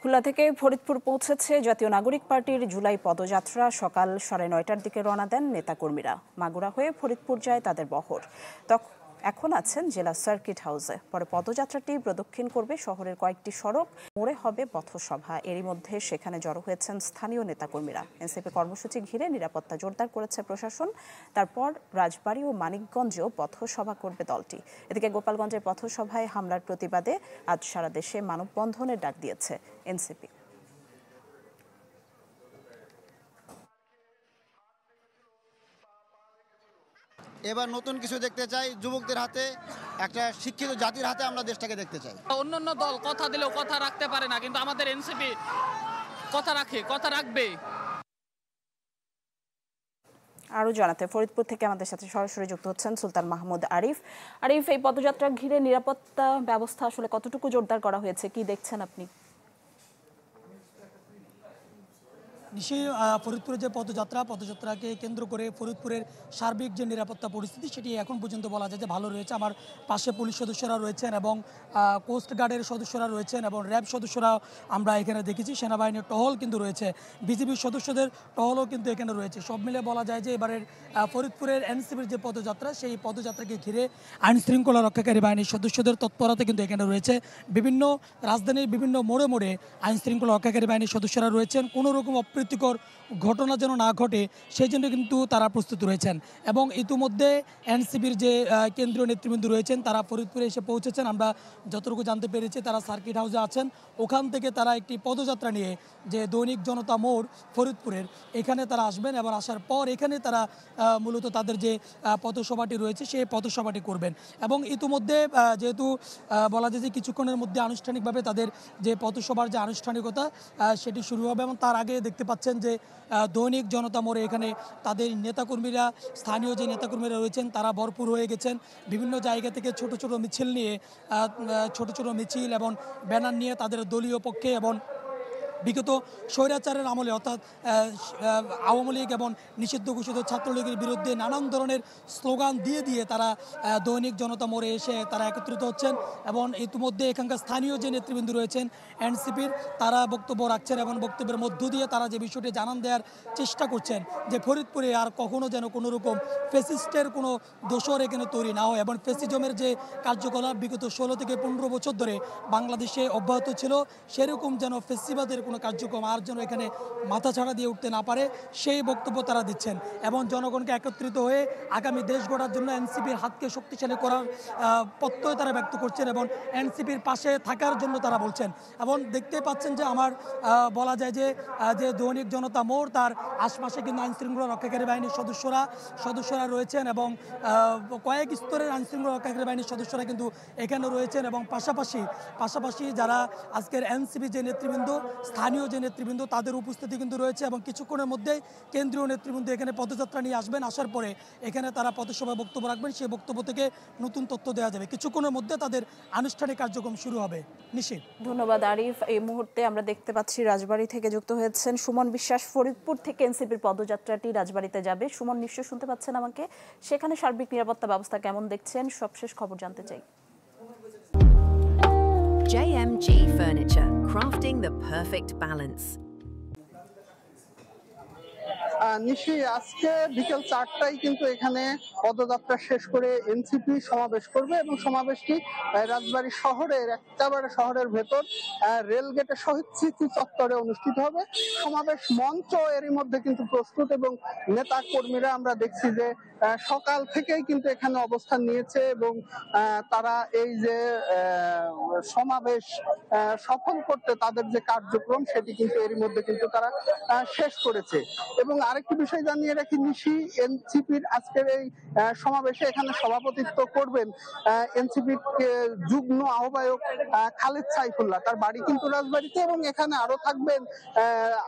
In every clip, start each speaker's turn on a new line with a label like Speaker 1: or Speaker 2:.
Speaker 1: খুলনা থেকে ফরিদপুর পৌঁছেছে জাতীয় নাগরিক পার্টির জুলাই পদযাত্রা। সকাল 9:30টার দিকে রওনা দেন নেতাকর্মীরা। মাগুরা হয়ে ফরিদপুর যায় তাদের বহর। এখন আছেন জেলা সার্কিট হাউসে। পরে পদযাত্রাটি প্রদক্ষিণ করবে শহরের কয়েকটি সড়ক, মোড়ে হবে পথসভা। এরই মধ্যে সেখানে জড়ো হয়েছেন স্থানীয় নেতাকর্মীরা। এনসিপি কর্মসূচি ঘিরে নিরাপত্তা জোরদার করেছে প্রশাসন। তারপর রাজবাড়ী ও মানিকগঞ্জেও পথসভা করবে দলটি। এদিকে গোপালগঞ্জের পথসভায় হামলার প্রতিবাদে আজ সারা দেশে মানববন্ধনের ডাক দিয়েছে এনসিপি।
Speaker 2: এবার নতুন কিছু দেখতে চাই, যুবকদের হাতে, একটা শিক্ষিত জাতির হাতে আমরা দেশটাকে দেখতে চাই।
Speaker 3: অন্যান্য দল কথা দিলেও কথা রাখতে পারে না, কিন্তু আমাদের এনসিপি কথা রাখবে।
Speaker 1: আরও জানাতে ফরিদপুর থেকে আমাদের সাথে সরাসরি যুক্ত হচ্ছেন সুলতান মাহমুদ আরিফ। এই পদযাত্রা ঘিরে নিরাপত্তা ব্যবস্থা আসলে কতটুকু জোরদার করা হয়েছে, কি দেখছেন আপনি?
Speaker 4: নিশ্চয়ই ফরিদপুরের যে পদযাত্রাকে কেন্দ্র করে ফরিদপুরের সার্বিক যে নিরাপত্তা পরিস্থিতি সেটি এখন পর্যন্ত বলা যায় যে ভালো রয়েছে। আমার পাশে পুলিশ সদস্যরা রয়েছেন এবং কোস্ট গার্ডের সদস্যরা রয়েছেন এবং র্যাব সদস্যরা আমরা এখানে দেখেছি। সেনাবাহিনীর টহল কিন্তু রয়েছে, বিজিবির সদস্যদের টহলও কিন্তু এখানে রয়েছে। সব মিলে বলা যায় যে এবারের ফরিদপুরের এনসিপির যে পদযাত্রা, সেই পদযাত্রাকে ঘিরে আইন শৃঙ্খলা রক্ষাকারী বাহিনীর সদস্যদের তৎপরতা কিন্তু এখানে রয়েছে। বিভিন্ন রাজধানীর বিভিন্ন মোড়ে মোড়ে আইন শৃঙ্খলা রক্ষাকারী বাহিনীর সদস্যরা রয়েছেন। কোনো রকম অপ্রীতিকর ঘটনা যেন না ঘটে সেই জন্য কিন্তু তারা প্রস্তুত রয়েছেন। এবং ইতিমধ্যে এনসিপির যে কেন্দ্রীয় নেতৃবৃন্দ রয়েছেন তারা ফরিদপুরে এসে পৌঁছেছেন। আমরা যতটুকু জানতে পেরেছি তারা সার্কিট হাউসে আছেন। ওখান থেকে তারা একটি পদযাত্রা নিয়ে যে দৈনিক জনতা মোড় ফরিদপুরের, এখানে তারা আসবেন এবং আসার পর এখানে তারা মূলত তাদের যে পথসভাটি রয়েছে সেই পথসভাটি করবেন। এবং ইতিমধ্যে যেহেতু বলা যায় যে কিছুক্ষণের মধ্যে আনুষ্ঠানিকভাবে তাদের যে পথসভার যে আনুষ্ঠানিকতা সেটি শুরু হবে। এবং তার আগে দেখতে পাচ্ছেন যে দৈনিক জনতা মোড়ে এখানে তাদের নেতাকর্মীরা, স্থানীয় যে নেতাকর্মীরা রয়েছেন তারা ভরপুর হয়ে গেছেন। বিভিন্ন জায়গা থেকে ছোট ছোট মিছিল এবং ব্যানার নিয়ে তাদের দলীয় পক্ষে এবং বিগত স্বৈরাচারের আমলে অর্থাৎ আওয়ামী লীগ এবং নিষিদ্ধ ঘোষিত ছাত্রলীগের বিরুদ্ধে নানান ধরনের স্লোগান দিয়ে তারা দৈনিক জনতা মোড়ে এসে তারা একত্রিত হচ্ছেন। এবং ইতিমধ্যে এখানকার স্থানীয় যে নেতৃবৃন্দ রয়েছেন এনসিপির, তারা বক্তব্য রাখছেন এবং বক্তব্যের মধ্য দিয়ে তারা যে বিষয়টি জানান দেওয়ার চেষ্টা করছেন যে ফরিদপুরে আর কখনো যেন কোনো রকম ফেসিস্টের কোনো দোসর এখানে তৈরি না হয় এবং ফেসিজমের যে কার্যকলাপ বিগত 16 থেকে 15 বছর ধরে বাংলাদেশে অব্যাহত ছিল সেরকম যেন ফেসিবাদের কোনো কার্যক্রম আর যেন এখানে মাথাছাড়া দিয়ে উঠতে না পারে সেই বক্তব্য তারা দিচ্ছেন। এবং জনগণকে একত্রিত হয়ে আগামী দেশ গড়ার জন্য এনসিপির হাতকে শক্তিশালী করার প্রত্যয় তারা ব্যক্ত করছেন এবং এনসিপির পাশে থাকার জন্য তারা বলছেন। এবং দেখতে পাচ্ছেন যে আমার বলা যায় যে দৈনিক জনতা মোড় তার আশপাশে কিন্তু আইনশৃঙ্খলা রক্ষাকারী বাহিনীর সদস্যরা রয়েছেন এবং কয়েক স্তরের আইনশৃঙ্খলা রক্ষাকারী বাহিনীর সদস্যরা কিন্তু এখানে রয়েছেন। এবং পাশাপাশি যারা আজকের এনসিপি যে নেতৃবৃন্দ, স্থানীয় যে নেতৃবৃন্দ, তাদের উপস্থিতি কিন্তু রয়েছে। এবং কিছুক্ষণের মধ্যেই কেন্দ্রীয় নেতৃবৃন্দ এখানে পদযাত্রা নিয়ে আসবেন। আসার পরে এখানে তারা পথসভায় বক্তব্য রাখবেন। সেই বক্তব্য থেকে নতুন তথ্য দেওয়া যাবে। কিছুক্ষণের মধ্যে তাদের আনুষ্ঠানিক কার্যক্রম শুরু হবে। নিশ্চিত।
Speaker 1: ধন্যবাদ আরিফ। এই মুহূর্তে আমরা দেখতে পাচ্ছি রাজবাড়ী থেকে যুক্ত হয়েছেন সুমন বিশ্বাস। ফরিদপুর থেকে এনসিপির পদযাত্রাটি রাজবাড়ীতে যাবে। সুমন, নিশ্চয় শুনতে পাচ্ছেন আমাকে। সেখানে সার্বিক নিরাপত্তা ব্যবস্থা কেমন দেখছেন, সবশেষ খবর জানতে চাই।
Speaker 5: JMG Furniture, crafting the perfect balance.
Speaker 6: নিশ্চয়ই আজকে বিকেল 4টায় কিন্তু এখানে পদযাত্রা শেষ করে এনসিপি সমাবেশ করবে এবং সমাবেশটি রাজবাড়ী শহরের ভেতর রেলগেটের শহীদ স্মৃতি চত্বরে অনুষ্ঠিত হবে। সমাবেশ মঞ্চ এরই মধ্যে কিন্তু প্রস্তুত এবং নেতা কর্মীরা আমরা দেখছি যে সকাল থেকেই কিন্তু এখানে অবস্থান নিয়েছে এবং তারা এই যে সমাবেশ সফল করতে তাদের যে কার্যক্রম সেটি কিন্তু এরই মধ্যে কিন্তু তারা শেষ করেছে। এবং আরেকটি বিষয় জানিয়ে রাখি, নিশি এনসিপির আজকের এই সমাবেশে এখানে সভাপতিত্ব করবেন এনসিপির যুগ্ম আহ্বায়ক খালেদ সাইফুল্লাহ, তার বাড়ি কিন্তু রাজবাড়ীতে। এবং এখানে আরো থাকবেন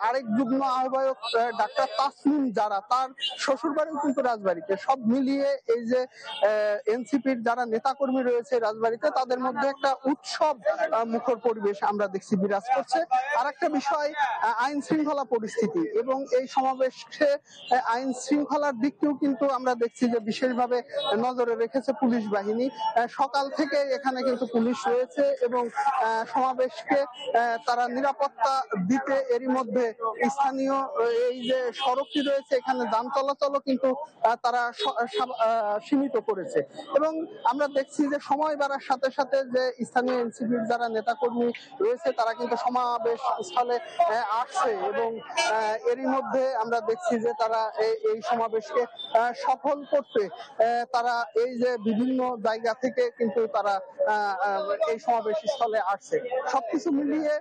Speaker 6: আরেক যুগ্ম আহ্বায়ক ডাক্তার তাসনিম, যারা তার শ্বশুর বাড়িও কিন্তু রাজবাড়ীতে। সব মিলিয়ে এই যে এনসিপির যারা নেতাকর্মী রয়েছে রাজবাড়ীতে, তাদের মধ্যে একটা উৎসব মুখর পরিবেশ আমরা দেখছি বিরাজ করছে। আর একটা বিষয় আইন শৃঙ্খলা পরিস্থিতি এবং এই সমাবেশ সমাবেশে আইন শৃঙ্খলার দিকটিও কিন্তু আমরা দেখছি যে বিশেষভাবে নজরে রেখেছে পুলিশ বাহিনী। সকাল থেকে এখানে কিন্তু পুলিশ রয়েছে এবং সমাবেশকে তারা নিরাপত্তা দিতে এরই মধ্যে স্থানীয় এই যে সড়কটি রয়েছে এখানে যান চলাচলও কিন্তু তারা সীমিত করেছে। এবং আমরা দেখছি যে সময় বাড়ার সাথে সাথে যে স্থানীয় এনসিপির যারা নেতাকর্মী রয়েছে তারা কিন্তু সমাবেশ স্থলে আসছে এবং এরই মধ্যে আমরা দেখছি যে তারা এই সমাবেশকে সফল করতে তারা এই যে বিভিন্ন জায়গা থেকে কিন্তু তারা এই সমাবেশ স্থলে আসছে। সবকিছু মিলিয়ে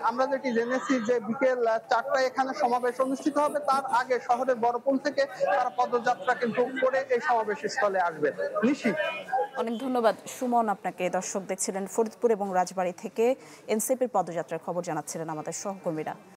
Speaker 6: আমরা যেটি জেনেছি যে বিকেল 4টায় এখানে সমাবেশ অনুষ্ঠিত হবে, তার আগে শহরের বড়পুল থেকে তারা পদযাত্রা কিন্তু করে এই সমাবেশ স্থলে আসবে। নিশি,
Speaker 1: অনেক ধন্যবাদ সুমন আপনাকে। দর্শক দেখছিলেন ফরিদপুর এবং রাজবাড়ী থেকে এনসিপির পদযাত্রার খবর জানাচ্ছিলেন আমাদের সহকর্মীরা।